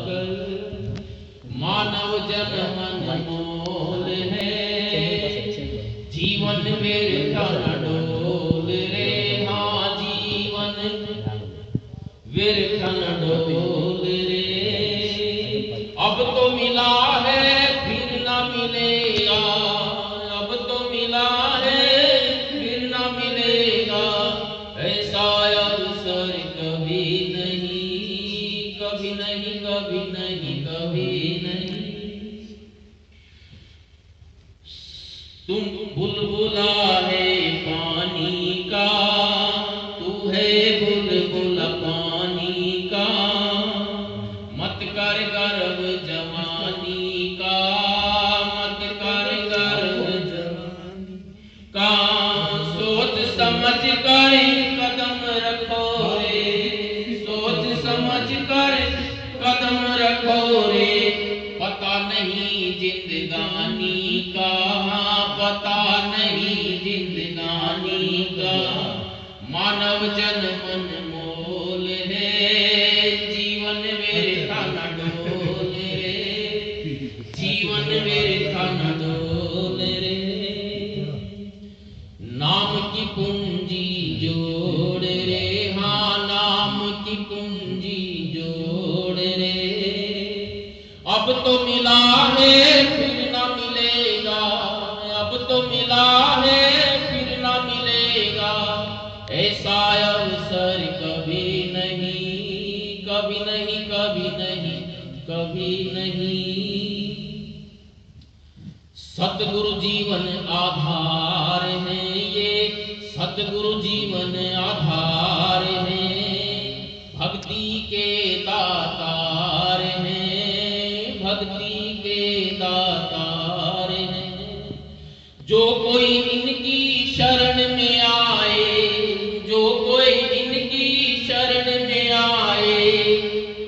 कर मानव जन्म अनमोल है, जीवन व्यर्थ न डोल रे, हाँ जीवन व्यर्थ न डोल रे। अब तो मिला है फिर न मिलेगा, अब तो मिला है फिर न मिलेगा, ऐसा अवसर कभी नहीं, कभी नहीं, कभी नहीं, कभी नहीं। तुम बुलबुला है पानी का, तू है बुलबुला पानी का, मत कर गर्व जवानी का, मत कर गर्व जवानी का। सोच समझ कर कदम रखो रे, सोच समझ कर कदम रखो रे, पता नहीं जिंदगानी का, पता नहीं जिंदगानी का। मानव जन्म अनमोल है, जीवन व्यर्थ न डोल रे, जीवन व्यर्थ न डोल रे। नाम की पूंजी जोड़ रे, हाँ नाम की पूंजी जोड़ रे। अब तो मिला है फिर न मिलेगा, अब तो मिला है फिर न मिलेगा, ऐसा अवसर कभी नहीं, कभी नहीं, कभी नहीं, कभी नहीं। सतगुरु जीवन आधार है ये, सतगुरु जीवन आधार है, भक्ति के दातार हैं, भक्ति के दातार हैं। जो कोई इनकी शरण में आए, जो कोई इनकी शरण में आए,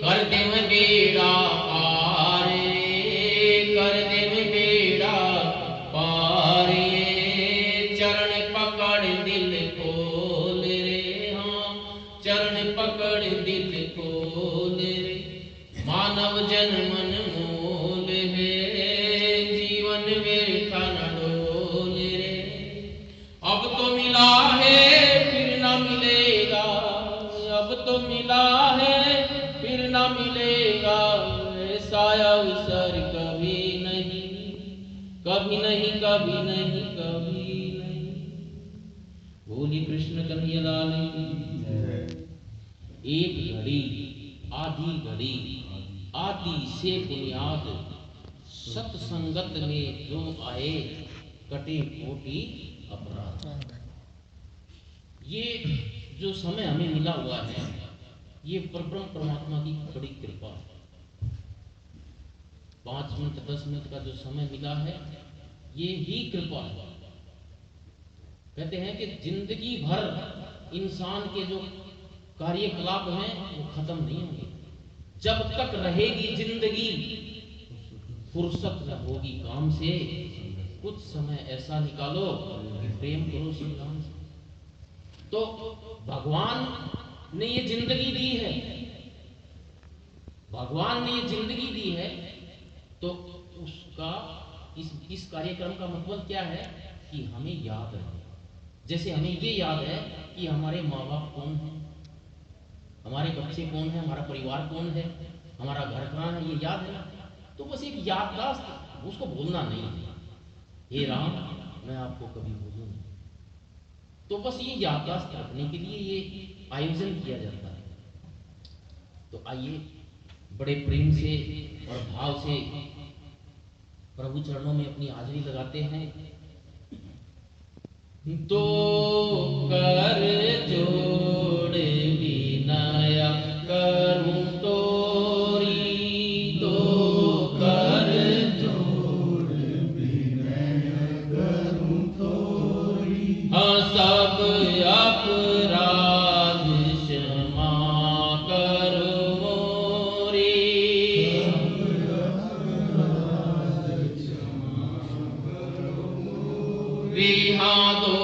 कर देव बेड़ा पार, कर देव बेड़ा पार। चरण पकड़ दिल खोल रे, हाँ चरण पकड़ दिल खोल रे। मानव जन्म अनमोल है, जीवन व्यर्थ न डोल रे। अब तो मिला है फिर न मिलेगा, अब तो मिला है फिर न मिलेगा, ऐसा अवसर कभी नहीं, कभी नहीं, कभी नहीं, कभी नहीं। बोली कृष्ण कन्हैया लाल की। एक घड़ी आधी घड़ी आदि से बुनियाद, सत्संगत में जो आए कटे कोटि अपराध। ये जो समय हमें मिला हुआ है, ये परब्रह्म परमात्मा की बड़ी कृपा है। 5 मिनट 10 मिनट का जो समय मिला है, ये ही कृपा है। कहते हैं कि जिंदगी भर इंसान के जो कार्यकलाप हैं वो खत्म नहीं होंगे। जब तक रहेगी जिंदगी फुर्सत न होगी काम से, कुछ समय ऐसा निकालो कि प्रेम करो श्री राम से। तो भगवान ने ये जिंदगी दी है, भगवान ने ये जिंदगी दी है, तो उसका इस कार्यक्रम का मतलब क्या है कि हमें याद रहे। जैसे हमें ये याद है कि हमारे माँ बाप कौन है, हमारे बच्चे कौन है, हमारा परिवार कौन है, हमारा घर कहाँ है, ये याद है ना। तो बस एक याददाश्त, उसको भूलना नहीं है। हे राम मैं आपको कभी भूलूं नहीं। तो बस ये याददाश्त रखने के लिए ये आयोजन किया जाता है। तो आइए बड़े प्रेम से और भाव से प्रभु चरणों में अपनी हाजिरी लगाते हैं। तो कर जोड़ विनय करूं तोरी, तो कर जोड़ विनय करूं तोरी, सब अपराध क्षमा करो मोरी, रिहा दो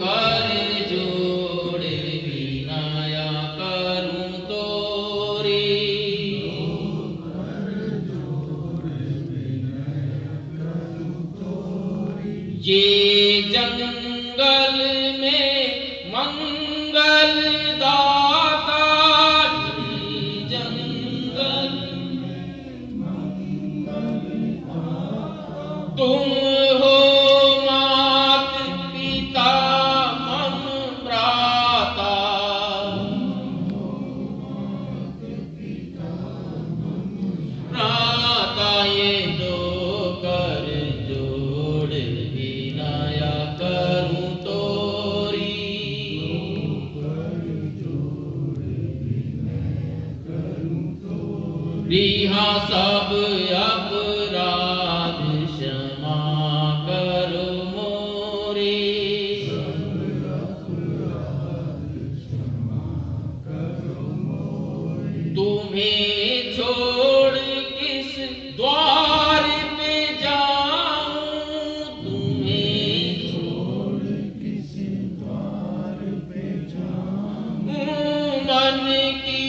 कर जोड़ विनय ये जंगल में मंगल दाता, ये जंगल तुम हो मात पिता मम भ्राता, भ्राता ये दो कर जोड़ विनया करूं तोरी, रिहा सब अपराध क्षमा करो मोरे, तुम्हें छोड़ किस द्वार पे जाऊं, तुम्हें छोड़ किस द्वार पे जाऊं, मन की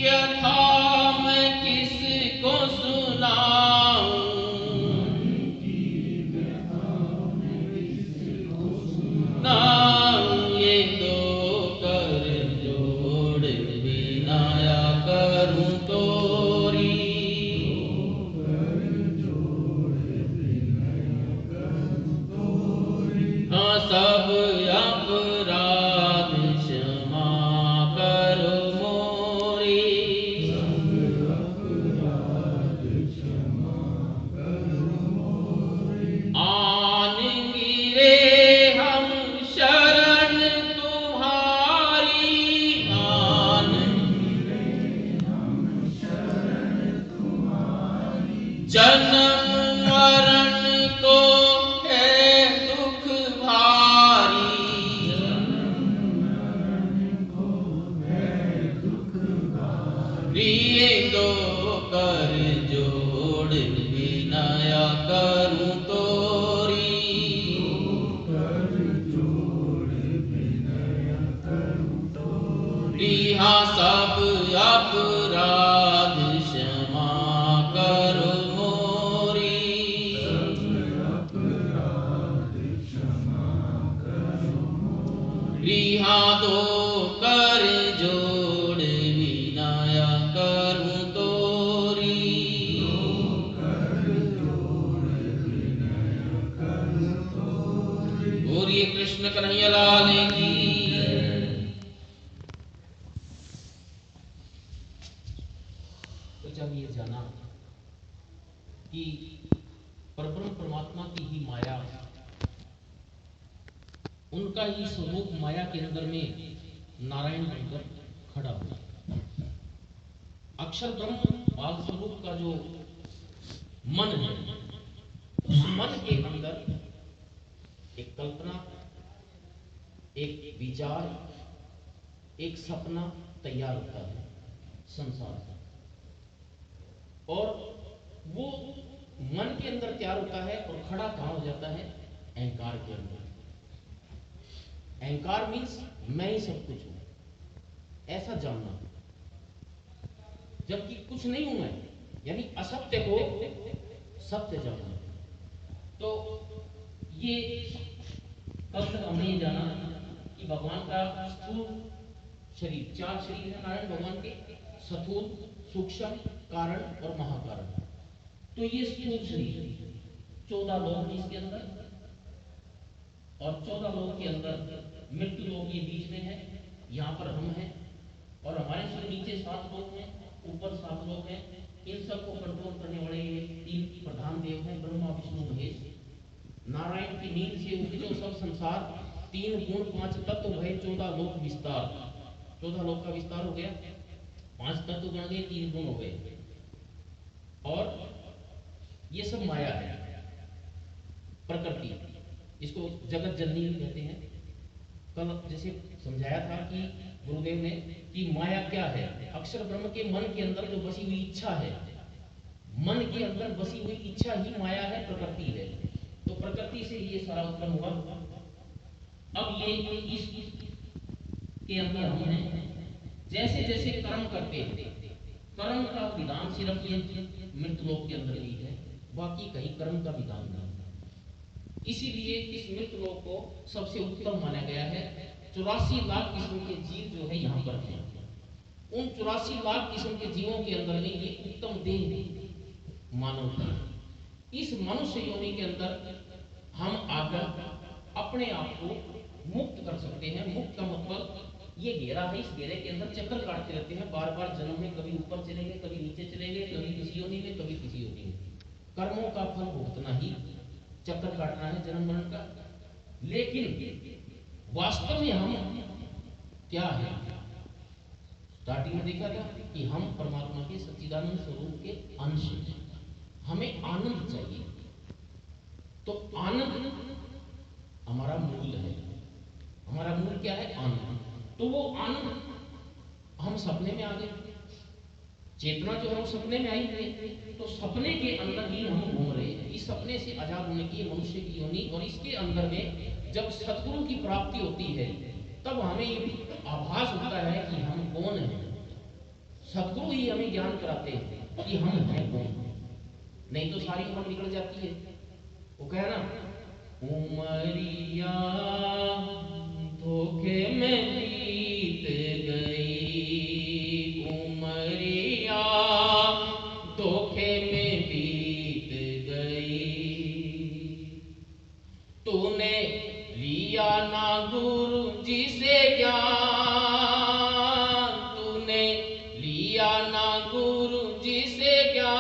व्यथा मैं किसको सुनाऊं, नाऊं ये दो कर जोड़ विनया करूं तोरी, हाँ सब अपराध क्षमा करो मोरी, आन गिरे हम शरण तुम्हारी, आन जन्म मरण को है दुख भारी, ये दो कर जोड़ विनया करूं तोरी, रिहा सब अपराध क्षमा करो मोरी, रिहा दो कर जोड़ विनया करूं तोरी, बोलिए कृष्ण कन्हैया लाल की। तो जब ये जाना कि परब्रह्म परमात्मा की ही माया, उनका ही स्वरूप माया के अंदर में नारायण बनकर खड़ा हुआ, अक्षर ब्रह्म बाल स्वरूप का जो मन है, उस मन के अंदर एक कल्पना, एक विचार, एक सपना तैयार होता है संसार का, और वो मन के अंदर तैयार होता है और खड़ा कहां हो जाता है, अहंकार के अंदर। अहंकार मीन्स मैं ही सब कुछ हूं, ऐसा जानना, जबकि कुछ नहीं हूं मैं, यानी असत्य को सत्य जानना। तो ये कल तक हमने ये जाना कि भगवान का स्थूल शरीर, 4 शरीर है नारायण भगवान के, स्थूल, सूक्ष्म, कारण और महाकारण। तो ये स्थूल शरीर 14 लोक इसके अंदर, और 14 लोक के अंदर मृत्यु लोक ये बीच में है, यहाँ पर हम हैं, और हमारे से नीचे 7 लोक हैं, ऊपर 7 लोक हैं। इन सबको कंट्रोल करने वाले ये 3 प्रधान देव हैं, ब्रह्मा विष्णु महेश। नारायण की नींद से उठ जो सब संसार, 3 गुण 5 तत्व भय 14 लोक विस्तार। 14 लोक का विस्तार हो गया, 5 तत्व बन गए, 3 गुण हो गए, और ये सब माया है, प्रकृति, इसको जगत जननी कहते हैं। कल जैसे समझाया था कि गुरुदेव ने कि माया क्या है, अक्षर ब्रह्म के मन के अंदर जो बसी हुई इच्छा है, मन के अंदर बसी हुई इच्छा ही माया है, प्रकृति है। तो प्रकृति से ये सारा उत्पन्न हुआ। अब ये इस के अंदर हम हैं, जैसे जैसे कर्म करते हैं, कर्म का विधान सिर्फ ये मृत्यु लोक के अंदर ही है, बाकी कहीं कर्म का विधान नहीं। इसीलिए इस मृतलोक को सबसे उत्तम माना गया है। 84 लाख किस्म के जीव जो है यहाँ पर हैं। उन 84 लाख किस्म के जीवों के अंदर में ये उत्तम देह मानव है। इस मनुष्य योनि के अंदर हम आकर अपने आप को मुक्त कर सकते हैं। मुक्त का मतलब ये घेरा है, इस घेरे के अंदर चक्कर काटते रहते हैं, बार बार जन्म में कभी ऊपर चले गए, कभी नीचे चले गए, कभी किसी योनि में, कभी किसी योनि में। कर्मों का फल भुगतना ही चक्कर काटना है जन्म मरण का। लेकिन वास्तव में हम क्या है? स्टार्टिंग में देखा था कि हम परमात्मा के सच्चिदानंद स्वरूप के अंश हैं। हमें आनंद चाहिए, तो आनंद हमारा मूल है। हमारा मूल क्या है? आनंद। तो वो आनंद हम सपने में आ गए, चेतना जो है वो सपने में आई है, तो सपने के अंदर ही हम घूम रहे हैं। इस सपने से आजाद होने की मनुष्य की योनि, और इसके अंदर में जब सद्गुरु की प्राप्ति होती है तब हमें ये आभास होता है कि हम कौन हैं। सद्गुरु ही हमें ज्ञान कराते हैं कि हम हैं कौन। नहीं तो सारी उम्र निकल जाती है। वो कहे ना, उमरिया धोखे में बीत गई, उमरिया धोखे में बीत गई, तूने लिया ना गुरु जी से ज्ञान, तूने लिया ना गुरु जी से ज्ञान,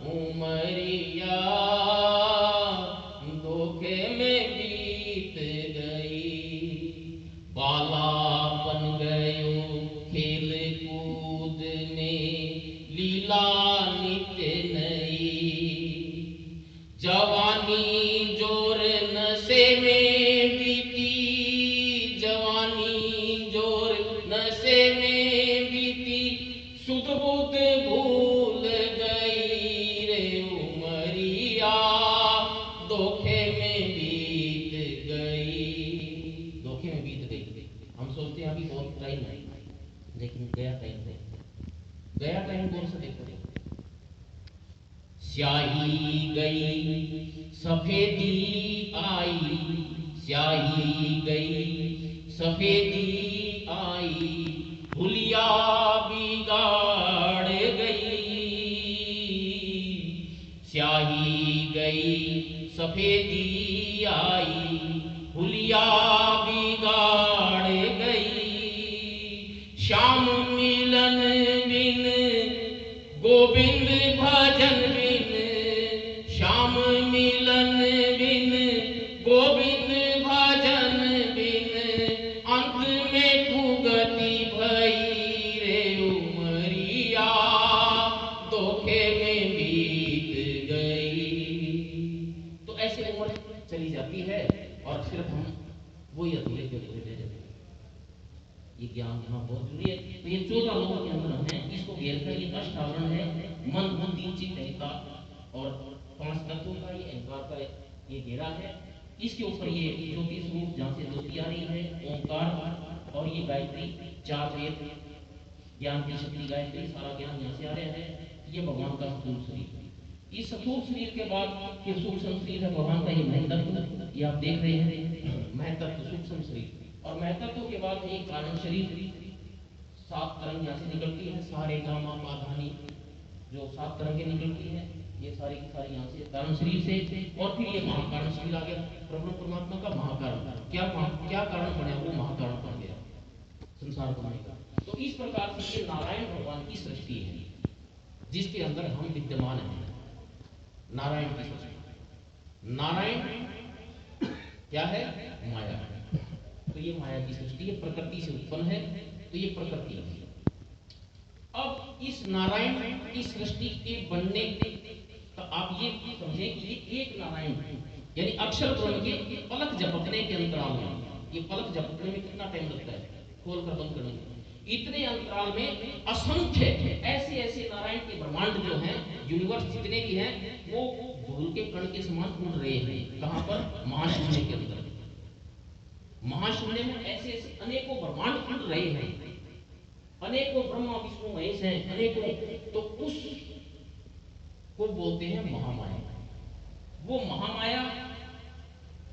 उमरिया धोखे में बीत गई। बाला बन गयो खेल कूद में, लीला नित्य नई, जवानी जोर नशे में बीती, जवानी जोर नशे में बीती, सुध बुध भूल गई रे उमरिया धोखे में बीत गई। धोखे में बीत गई। हम सोचते हैं अभी बहुत टाइम है, लेकिन गया टाइम है। गया टाइम कौन सा? देखो, स्याही गई सफेदी आई, स्याही गई सफेदी आई, हुलिया बिगाड़ गई, स्याही गई सफेदी आई, हुलिया बिगाड़ गई, श्याम मिलन बिन गोविंद भजन बिन, श्याम मिलन बिन गोविंद भजन बिन, अंत में कुगति भई रे उमरिया धोखे में बीत गई। तो ऐसे उम्र चली जाती है और सिर्फ हम वही अधूरे के अधूरे रह जाते हैं। ये ज्ञान यहाँ बहुत जरूरी है। तो ये 14 लोगों के अंदर हम हैं, इसको घेर कर ये अष्टावरण है। मन बुद्धि चित्त अहंकार और 5 तत्वों का ये अहंकार का ये घेरा है। इसके ऊपर ये ज्योति स्वरूप जहाँ से ज्योति आ रही है, ओंकार और ये गायत्री, 4 वेद, ज्ञान की शक्ति गायत्री, सारा ज्ञान यहाँ से आ रहा है। ये भगवान का स्थूल शरीर। इस स्थूल शरीर के बाद ये सूक्ष्म शरीर है भगवान का, ये महतत्व, ये आप देख रहे हैं, महतत्व सूक्ष्म शरीर। और महतत्व के बाद एक कारण शरीर, 7 तरंग यहाँ से निकलती है, सारे गामा पाधानी जो 7 तरंगें निकलती हैं, ये सारी की सारी यहाँ से कारण शरीर से। और फिर ये महाकारण शरीर आ गया, परमात्मा का महाकारण। क्या कारण बना? वो महाकारण बन गया संसार बनाने का। तो इस प्रकार से ये नारायण भगवान की सृष्टि है जिसके अंदर हम विद्यमान हैं। नारायण की सृष्टि। नारायण क्या है? माया। तो ये माया की सृष्टि है, प्रकृति से उत्पन्न है, तो ये प्रकृति है। अब इस नारायण की सृष्टि के बनने तो आप ये समझे कि ये एक नारायण है, यानी अक्षर ब्रह्म के पलक झपकने के अंतराल में, ये पलक झपकने में कितना टाइम लगता है खोल कर बंद करने में, इतने अंतराल में असंख्य ऐसे ऐसे नारायण के ब्रह्मांड जो हैं, यूनिवर्स जितने भी हैं, वो धूल के कण के समान उड़ रहे हैं। कहां पर? महाशून्य के अंदर। महाशून्य में ऐसे ऐसे अनेकों ब्रह्मांड उड़ रहे हैं, अनेकों ब्रह्मा विष्णु महेश हैं, अनेकों। तो उस को बोलते हैं महामाया। वो महामाया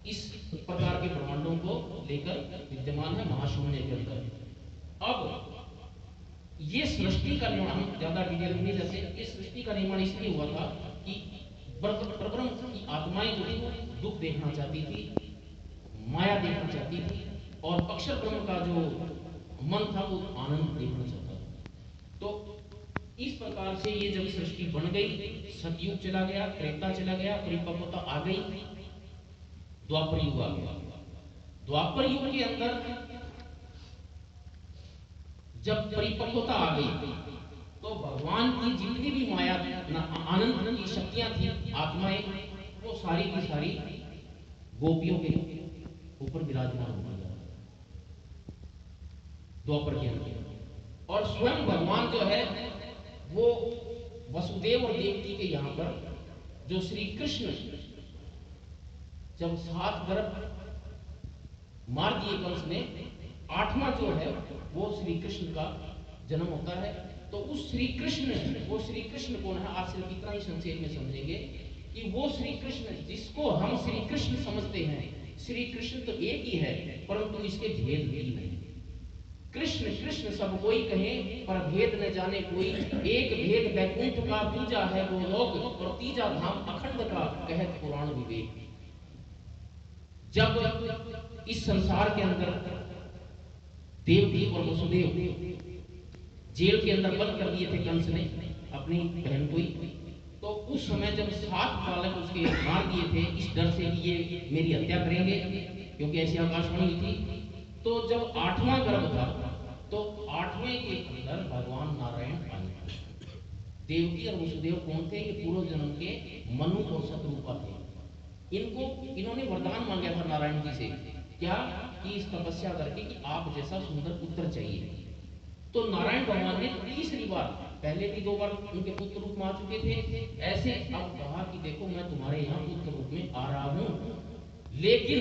इस प्रकार के ब्रह्मांडों को लेकर विद्यमान है महाशून्य के अंदर। अब ये सृष्टि का निर्माण, हम ज्यादा डिटेल में नहीं जाते, इस सृष्टि का निर्माण इसलिए हुआ था कि परब्रह्म की आत्माएं जो थी वो दुख देखना चाहती थी, माया देखना चाहती थी, और अक्षर ब्रह्म का जो मन था वो आनंद देखना चाहता था। तो इस प्रकार से ये जब सृष्टि बन गई, सतयुग चला गया, त्रेता चला गया, परिपक्वता आ गई, द्वापर युग आ गया। द्वापर युग के अंदर जब परिपक्वता आ गई तो भगवान की जितनी भी माया आनंद की शक्तियां थी, आत्माएं, वो सारी की सारी गोपियों के ऊपर विराजमान हो गया द्वापर के अंदर। और स्वयं भगवान जो है वो वसुदेव और देवकी के यहां पर जो श्री कृष्ण जब 7 गर्भ मार दिए कंस ने, 8वां जो है वो श्री कृष्ण का जन्म होता है। तो उस श्री कृष्ण, वो श्री कृष्ण कौन है, आज सिर्फ इतना ही संक्षेप में समझेंगे कि वो श्री कृष्ण जिसको हम श्री कृष्ण समझते हैं, श्री कृष्ण तो एक ही है परंतु इसके भेद भी नहीं। कृष्ण कृष्ण सब कोई कहे पर भेद न जाने कोई, एक भेद वैकुंठ का, दूजा है वो लोक, और तीजा धाम अखंड का, कहत पुराण विवेक। जब इस संसार के अंदर देवकी और वसुदेव जेल के अंदर बंद कर दिए थे कंस ने अपनी बहन को ही, तो उस समय जब 7 बालक उसके मार दिए थे इस डर से कि ये मेरी हत्या करेंगे, क्योंकि ऐसी आकाशवाणी थी। तो जब 8वां गर्भ था तो 8वें के अंदर भगवान नारायण आए। देवकी और वसुदेव कौन थे, ये पूर्व जन्म के मनु और शत्रुपा थे। इन्होंने वरदान मांगा था नारायण जी से, क्या कि इस तपस्या करके कि आप जैसा सुंदर पुत्र चाहिए। तो नारायण भगवान ने तीसरी बार, पहले भी 2 बार उनके पुत्र रूप में आ चुके थे, ऐसे अब कहा कि देखो मैं तुम्हारे यहाँ पुत्र रूप में आ रहा हूँ, लेकिन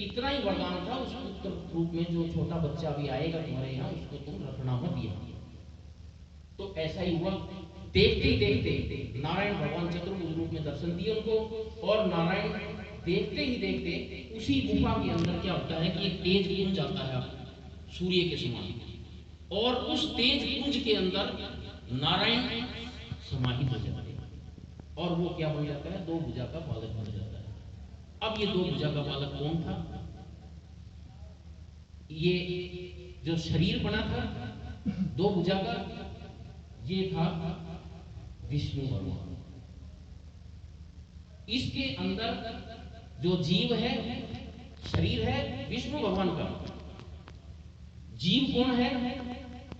इतना ही वरदान था उस पुत्र रूप में जो छोटा बच्चा भी आएगा तुम्हारे यहाँ उसको तुम रखना मत यहाँ। तो ऐसा ही हुआ। देखते ही देखते नारायण भगवान चतुर्भुज रूप में दर्शन दिए उनको, और नारायण देखते ही देखते उसी गुफा के अंदर क्या होता है कि एक तेज पुंज आता है सूर्य के समान, और उस तेज पुंज के अंदर नारायण समाहित हो जाते हैं, और वो क्या बन जाता है, 2 भुजा का बालक बन जाता है। अब ये 2 भुजा का बालक कौन था, ये जो शरीर बना था 2 भुजा का, ये था विष्णु भगवान। इसके अंदर जो जीव है, शरीर है विष्णु भगवान का, जीव कौन है,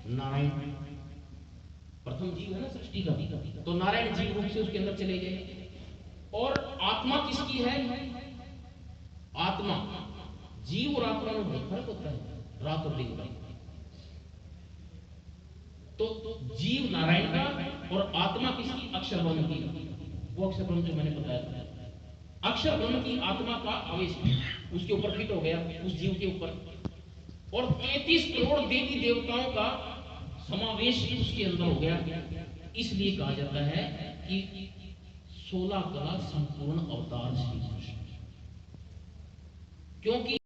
नारायण। प्रथम जीव है ना सृष्टि का, तो नारायण जीव रूप से उसके अंदर चले गए। और आत्मा किसकी है, आत्मा, जीव और आत्मा में बहुत फर्क होता है, रात और दिन का। तो जीव नारायण का और आत्मा किसकी, अक्षर ब्रह्म की। वो अक्षर ब्रह्म जो मैंने बताया था, अक्षर ब्रह्म की आत्मा का आवेश उसके ऊपर फिट हो गया, उस जीव के ऊपर, और 33 करोड़ देवी देवताओं का समावेश उसके अंदर हो गया। इसलिए कहा जाता है कि 16 कला संपूर्ण अवतार श्री कृष्ण, क्योंकि